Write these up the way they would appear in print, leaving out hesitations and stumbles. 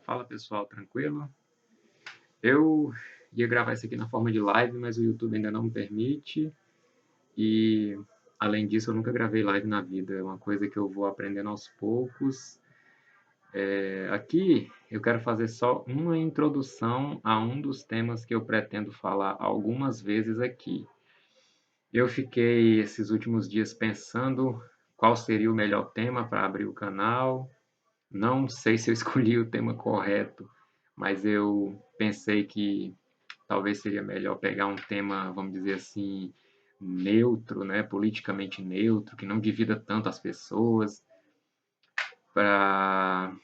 Fala pessoal, tranquilo? Eu ia gravar isso aqui na forma de live, mas o YouTube ainda não me permite. E além disso, eu nunca gravei live na vida. É uma coisa que eu vou aprendendo aos poucos. Aqui eu quero fazer só uma introdução a um dos temas que eu pretendo falar algumas vezes aqui. Eu fiquei esses últimos dias pensando qual seria o melhor tema para abrir o canal. Não sei se eu escolhi o tema correto, mas eu pensei que talvez seria melhor pegar um tema, vamos dizer assim, neutro, né, politicamente neutro, que não divida tanto as pessoas, para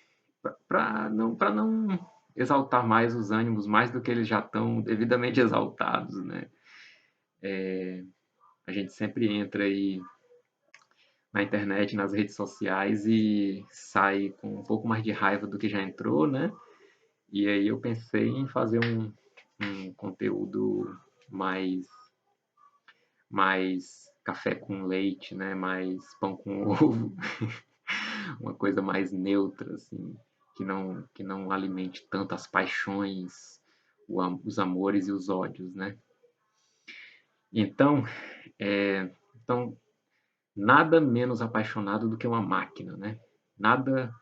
para não exaltar mais os ânimos, mais do que eles já estão devidamente exaltados, né? A gente sempre entra aí na internet, nas redes sociais e sai com um pouco mais de raiva do que já entrou, né? E aí eu pensei em fazer um conteúdo mais café com leite, né? Mais pão com ovo, uma coisa mais neutra, assim, que não alimente tanto as paixões, os amores e os ódios, né? Então, então nada menos apaixonado do que uma máquina, né? Nada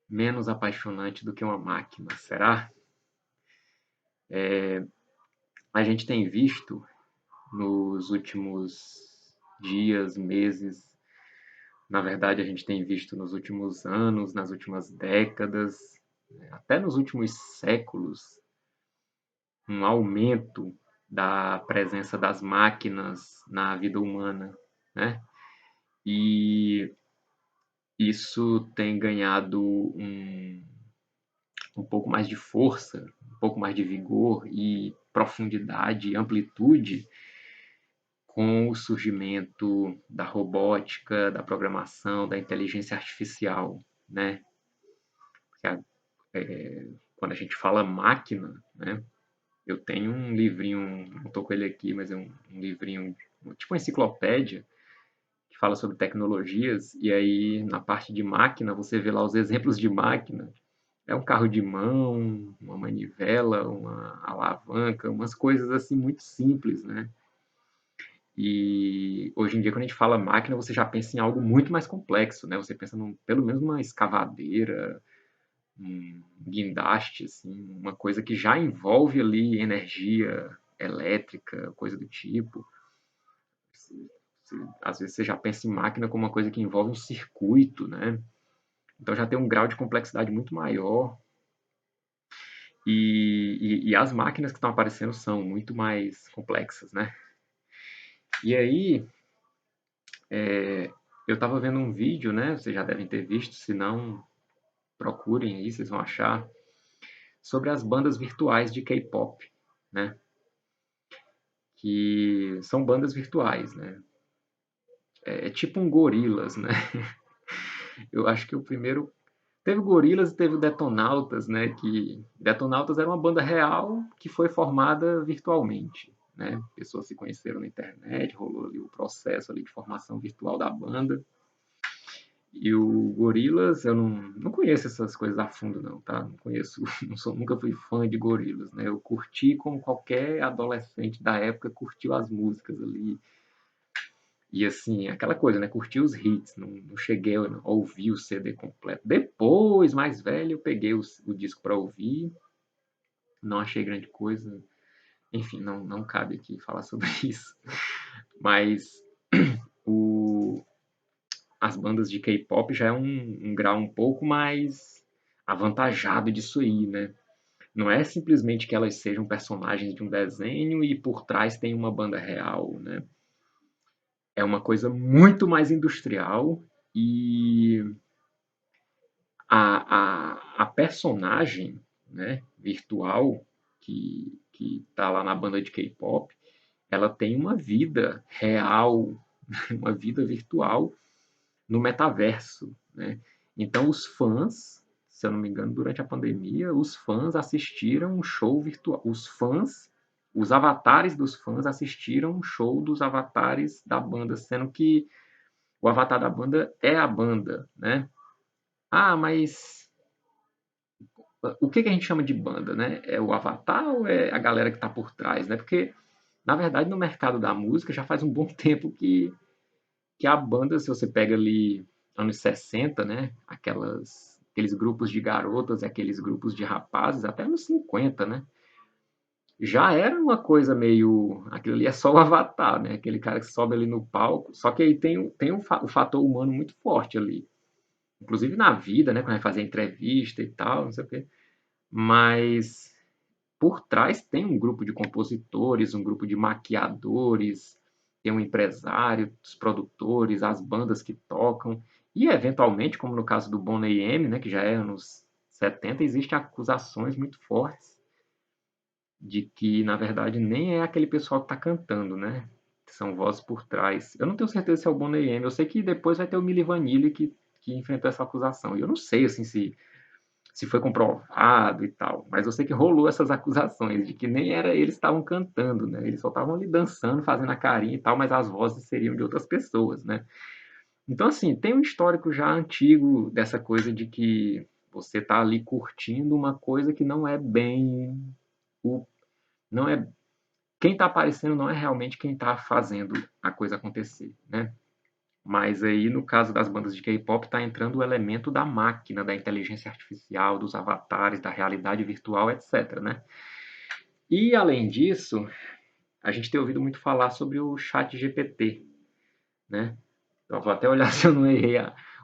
menos apaixonante do que uma máquina, será? A gente tem visto nos últimos dias, meses, na verdade, a gente tem visto nos últimos anos, nas últimas décadas, até nos últimos séculos, um aumento da presença das máquinas na vida humana, né? E isso tem ganhado um pouco mais de força, um pouco mais de vigor e profundidade e amplitude com o surgimento da robótica, da programação, da inteligência artificial, né? Quando a gente fala máquina, né? Eu tenho um livrinho, não estou com ele aqui, mas é um livrinho, tipo uma enciclopédia, que fala sobre tecnologias, e aí na parte de máquina você vê lá os exemplos de máquina. É um carro de mão, uma manivela, uma alavanca, umas coisas assim muito simples, né? E hoje em dia, quando a gente fala máquina, você já pensa em algo muito mais complexo, né? Você pensa pelo menos uma escavadeira, um guindaste, assim, uma coisa que já envolve ali energia elétrica, coisa do tipo. Às vezes você já pensa em máquina como uma coisa que envolve um circuito, né? Então já tem um grau de complexidade muito maior. E as máquinas que estão aparecendo são muito mais complexas, né? E aí, eu estava vendo um vídeo, né? Vocês já devem ter visto, se não, procurem aí, vocês vão achar, sobre as bandas virtuais de K-pop, né? Que são bandas virtuais, né? É tipo um Gorilas, né? Eu acho que o primeiro teve o Gorilas e teve o Detonautas, né? Que Detonautas era uma banda real que foi formada virtualmente, né? Pessoas se conheceram na internet, rolou ali o processo ali de formação virtual da banda. E o Gorilas, eu não conheço essas coisas a fundo, não, tá? Não conheço, nunca fui fã de Gorilas, né? Eu curti como qualquer adolescente da época curtiu as músicas ali. E assim, aquela coisa, né? Curti os hits, não cheguei a ouvir o CD completo. Depois, mais velho, eu peguei o disco para ouvir, não achei grande coisa. Enfim, não cabe aqui falar sobre isso. Mas o, as bandas de K-pop já é um grau um pouco mais avantajado disso aí, né? Não é simplesmente que elas sejam personagens de um desenho e por trás tem uma banda real, né? É uma coisa muito mais industrial e a personagem, né, virtual que tá lá na banda de K-pop, ela tem uma vida real, uma vida virtual no metaverso, né? Então os fãs, se eu não me engano, durante a pandemia, os fãs assistiram um show virtual. Os avatares dos fãs assistiram um show dos avatares da banda, sendo que o avatar da banda é a banda, né? Ah, mas o que a gente chama de banda, né? É o avatar ou é a galera que está por trás, né? Porque, na verdade, no mercado da música já faz um bom tempo que a banda, se você pega ali anos 60, né? Aqueles grupos de garotas, aqueles grupos de rapazes, até anos 50, né? Já era uma coisa meio. Aquilo ali é só o avatar, né? Aquele cara que sobe ali no palco. Só que aí tem o fator humano muito forte ali. Inclusive na vida, né? Quando vai fazer entrevista e tal, não sei o quê. Mas por trás tem um grupo de compositores, um grupo de maquiadores, tem um empresário, os produtores, as bandas que tocam. E eventualmente, como no caso do Boney M, né? Que já é anos 70, existem acusações muito fortes de que, na verdade, nem é aquele pessoal que está cantando, né? São vozes por trás. Eu não tenho certeza se é o Boney M. Eu sei que depois vai ter o Milli Vanilli que enfrentou essa acusação. E eu não sei assim, se foi comprovado e tal. Mas eu sei que rolou essas acusações de que nem era eles que estavam cantando, né? Eles só estavam ali dançando, fazendo a carinha e tal, mas as vozes seriam de outras pessoas, né? Então, assim, tem um histórico já antigo dessa coisa de que você está ali curtindo uma coisa que não é bem o não é quem está aparecendo não é realmente quem está fazendo a coisa acontecer, né? Mas aí, no caso das bandas de K-pop, está entrando o elemento da máquina, da inteligência artificial, dos avatares, da realidade virtual, etc, né? E, além disso, a gente tem ouvido muito falar sobre o chat GPT, né? Então, vou até olhar se eu não errei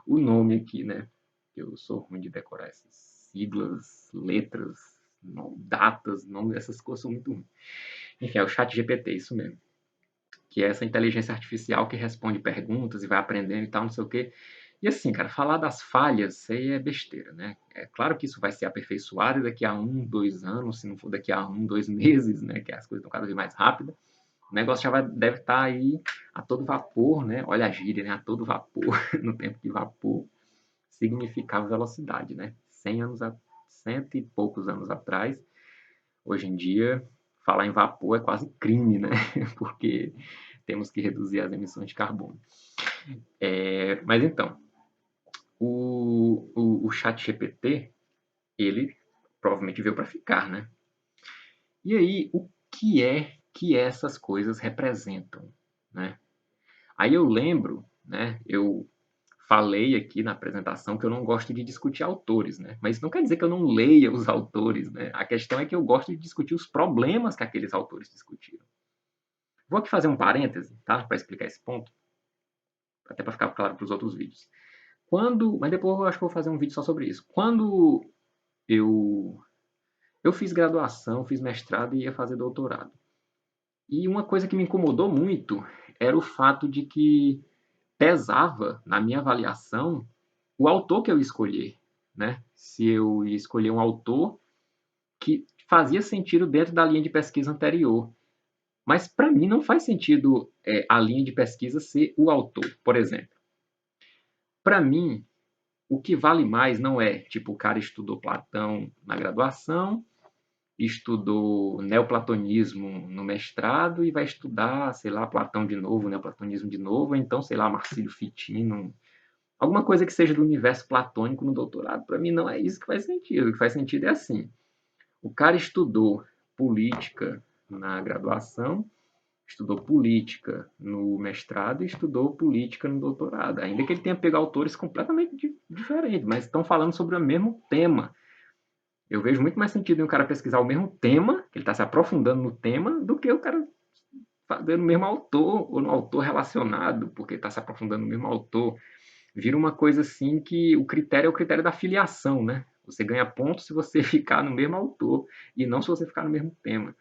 o nome aqui, né? Eu sou ruim de decorar essas siglas, letras, datas, nomes, essas coisas são muito ruins. Enfim, é o chat GPT, isso mesmo. Que é essa inteligência artificial que responde perguntas e vai aprendendo e tal, não sei o quê. E assim, cara, falar das falhas, isso aí é besteira, né? É claro que isso vai ser aperfeiçoado daqui a 1, 2 anos, se não for daqui a 1, 2 meses, né? Que as coisas estão cada vez mais rápidas. O negócio deve estar aí a todo vapor, né? Olha a gíria, né? A todo vapor, no tempo que vapor significava velocidade, né? 100 e poucos anos atrás, hoje em dia, falar em vapor é quase crime, né? Porque temos que reduzir as emissões de carbono. Mas então, o chat GPT, ele provavelmente veio para ficar, né? E aí, o que essas coisas representam, né? Aí eu lembro, né? Eu falei aqui na apresentação que eu não gosto de discutir autores, né? Mas isso não quer dizer que eu não leia os autores, né? A questão é que eu gosto de discutir os problemas que aqueles autores discutiram. Vou aqui fazer um parêntese, tá? Para explicar esse ponto, até para ficar claro para os outros vídeos. Mas depois eu acho que vou fazer um vídeo só sobre isso. Quando eu eu fiz graduação, fiz mestrado e ia fazer doutorado. E uma coisa que me incomodou muito era o fato de que pesava na minha avaliação o autor que eu ia escolher, né? Se eu ia escolher um autor que fazia sentido dentro da linha de pesquisa anterior. Mas para mim não faz sentido a linha de pesquisa ser o autor, por exemplo. Para mim, o que vale mais não é, tipo, o cara estudou Platão na graduação, estudou neoplatonismo no mestrado e vai estudar, sei lá, Platão de novo, neoplatonismo de novo, ou então, sei lá, Marcílio Fitino, alguma coisa que seja do universo platônico no doutorado. Para mim não é isso que faz sentido. O que faz sentido é assim: o cara estudou política na graduação, estudou política no mestrado e estudou política no doutorado. Ainda que ele tenha pego autores completamente diferentes, mas estão falando sobre o mesmo tema. Eu vejo muito mais sentido em um cara pesquisar o mesmo tema, que ele está se aprofundando no tema, do que o cara fazendo o mesmo autor ou no autor relacionado, porque está se aprofundando no mesmo autor. Vira uma coisa assim que o critério é o critério da filiação, né? Você ganha pontos se você ficar no mesmo autor e não se você ficar no mesmo tema.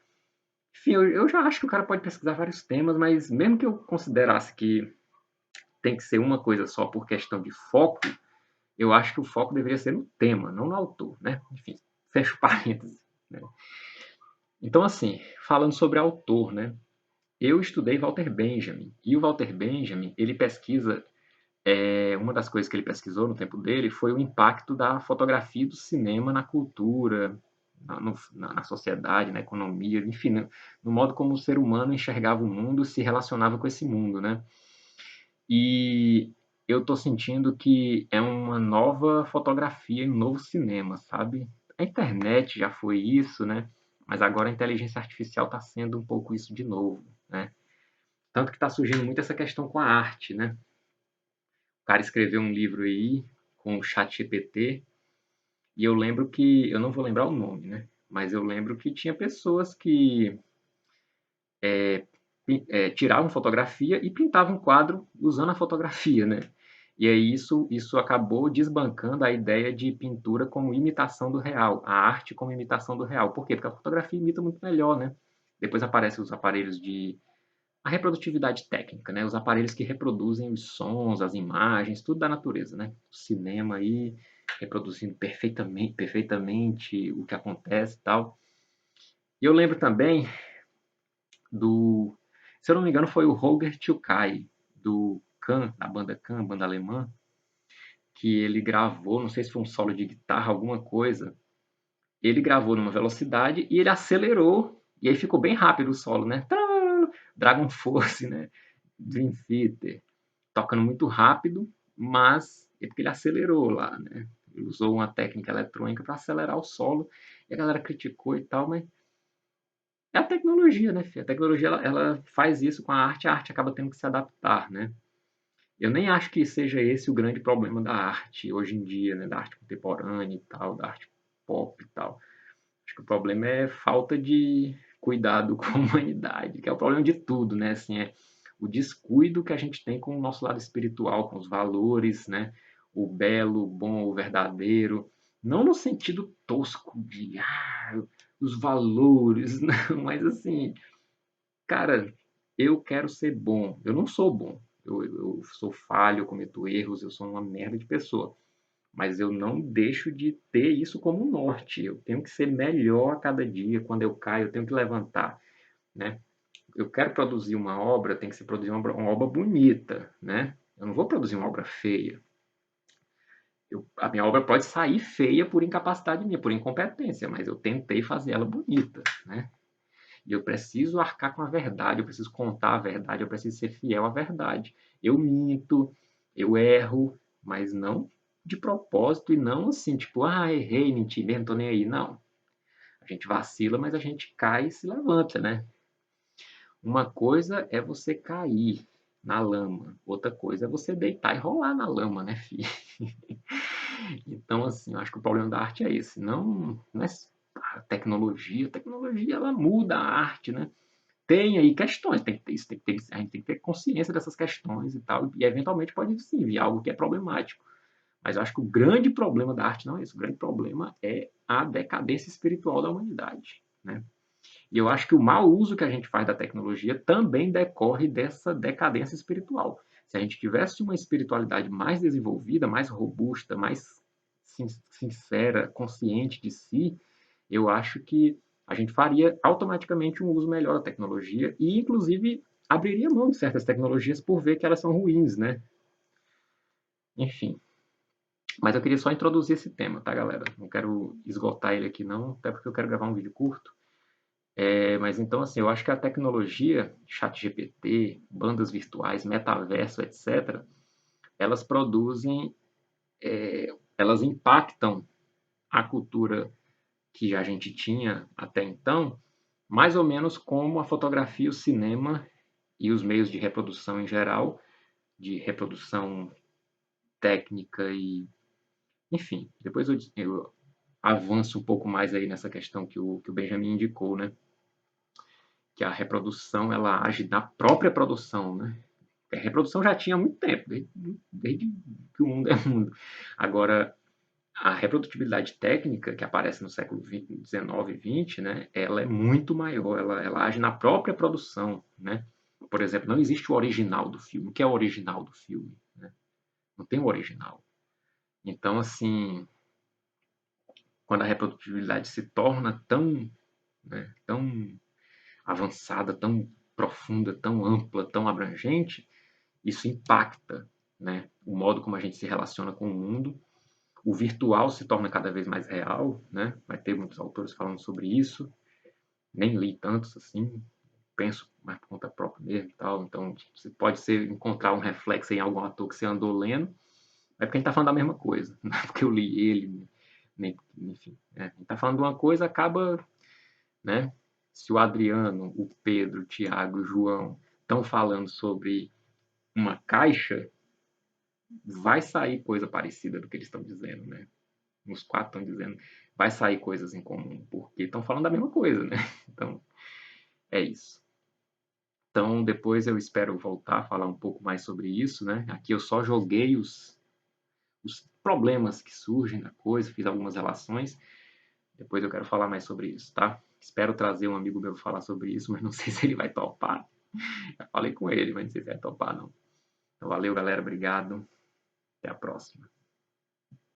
Enfim, eu já acho que o cara pode pesquisar vários temas, mas mesmo que eu considerasse que tem que ser uma coisa só por questão de foco, eu acho que o foco deveria ser no tema, não no autor, né? Enfim, fecho parênteses. Né? Então, assim, falando sobre autor, né? Eu estudei Walter Benjamin, e o Walter Benjamin, ele pesquisa, uma das coisas que ele pesquisou no tempo dele foi o impacto da fotografia e do cinema na cultura, na sociedade, na economia, enfim, no modo como o ser humano enxergava o mundo, se relacionava com esse mundo, né? E eu tô sentindo que é uma nova fotografia, um novo cinema, sabe? a internet já foi isso, né? Mas agora a inteligência artificial está sendo um pouco isso de novo, né? Tanto que está surgindo muito essa questão com a arte, né? O cara escreveu um livro aí com o ChatGPT e eu lembro que, eu não vou lembrar o nome, né? Mas eu lembro que tinha pessoas que tiravam fotografia e pintavam um quadro usando a fotografia, né? E aí isso acabou desbancando a ideia de pintura como imitação do real, a arte como imitação do real. Por quê? Porque a fotografia imita muito melhor, né? Depois aparecem os aparelhos de a reprodutividade técnica, né? Os aparelhos que reproduzem os sons, as imagens, tudo da natureza, né? O cinema aí reproduzindo perfeitamente o que acontece e tal. E eu lembro também do, se eu não me engano, foi o Holger Tjukai, do Can, da banda Can, banda alemã, que ele gravou, não sei se foi um solo de guitarra, alguma coisa, ele gravou numa velocidade e ele acelerou, e aí ficou bem rápido o solo, né? Dragon Force, né? Dream Theater, tocando muito rápido, mas é porque ele acelerou lá, né? Ele usou uma técnica eletrônica para acelerar o solo, e a galera criticou e tal, mas é a tecnologia, né, filho? A tecnologia ela faz isso com a arte acaba tendo que se adaptar, né? Eu nem acho que seja esse o grande problema da arte hoje em dia, né? Da arte contemporânea e tal, da arte pop e tal. Acho que o problema é falta de cuidado com a humanidade, que é o problema de tudo, né? Assim, é o descuido que a gente tem com o nosso lado espiritual, com os valores, né? O belo, o bom, o verdadeiro. Não no sentido tosco de os valores, não, mas assim, cara, eu quero ser bom. Eu não sou bom. Eu sou falho, eu cometo erros, eu sou uma merda de pessoa. Mas eu não deixo de ter isso como um norte. Eu tenho que ser melhor a cada dia. Quando eu caio, eu tenho que levantar, né? Eu quero produzir uma obra, tem que se produzir uma obra bonita, né? Eu não vou produzir uma obra feia. A minha obra pode sair feia por incapacidade minha, por incompetência, mas eu tentei fazer ela bonita, né? E eu preciso arcar com a verdade, eu preciso contar a verdade, eu preciso ser fiel à verdade. Eu minto, eu erro, mas não de propósito e não assim, tipo, errei, menti mesmo, tô nem aí. Não. A gente vacila, mas a gente cai e se levanta, né? Uma coisa é você cair na lama, outra coisa é você deitar e rolar na lama, né, filho? Então, assim, eu acho que o problema da arte é esse. Não é a tecnologia. A tecnologia, ela muda a arte, né? Tem aí questões, tem que ter isso, a gente tem que ter consciência dessas questões e tal, e eventualmente pode sim vir algo que é problemático. Mas eu acho que o grande problema da arte não é isso, o grande problema é a decadência espiritual da humanidade, né? E eu acho que o mau uso que a gente faz da tecnologia também decorre dessa decadência espiritual. Se a gente tivesse uma espiritualidade mais desenvolvida, mais robusta, mais sincera, consciente de si, eu acho que a gente faria automaticamente um uso melhor da tecnologia e, inclusive, abriria mão de certas tecnologias por ver que elas são ruins, né? Enfim. Mas eu queria só introduzir esse tema, tá, galera? Não quero esgotar ele aqui, não, até porque eu quero gravar um vídeo curto. Mas então, assim, eu acho que a tecnologia, ChatGPT, bandas virtuais, metaverso, etc., elas produzem, elas impactam a cultura que a gente tinha até então, mais ou menos como a fotografia, o cinema e os meios de reprodução em geral, de reprodução técnica e, enfim, depois eu avanço um pouco mais aí nessa questão que o Benjamin indicou, né? Que a reprodução ela age na própria produção, né? A reprodução já tinha há muito tempo, desde que o mundo é mundo. Agora, a reprodutibilidade técnica que aparece no século XIX e XX, né, ela é muito maior, ela age na própria produção, né? Por exemplo, não existe o original do filme. O que é o original do filme? Né? Não tem o original. Então, assim, quando a reprodutibilidade se torna tão avançada, tão profunda, tão ampla, tão abrangente, isso impacta, né, o modo como a gente se relaciona com o mundo. O virtual se torna cada vez mais real, né? Vai ter muitos autores falando sobre isso. Nem li tantos assim, penso mais por conta própria mesmo e tal. Então, você pode encontrar um reflexo em algum ator que você andou lendo, é porque a gente está falando da mesma coisa, não é porque eu li ele, enfim, né? A gente está falando de uma coisa, acaba, né? Se o Adriano, o Pedro, o Tiago, o João estão falando sobre uma caixa, vai sair coisa parecida do que eles estão dizendo, né? Os quatro estão dizendo, vai sair coisas em comum, porque estão falando da mesma coisa, né? Então, é isso. Então, depois eu espero voltar a falar um pouco mais sobre isso, né? Aqui eu só joguei os problemas que surgem da coisa, fiz algumas relações. Depois eu quero falar mais sobre isso, tá? Espero trazer um amigo meu falar sobre isso, mas não sei se ele vai topar. Já falei com ele, mas não sei se vai topar, não. Então, valeu, galera. Obrigado. Até a próxima.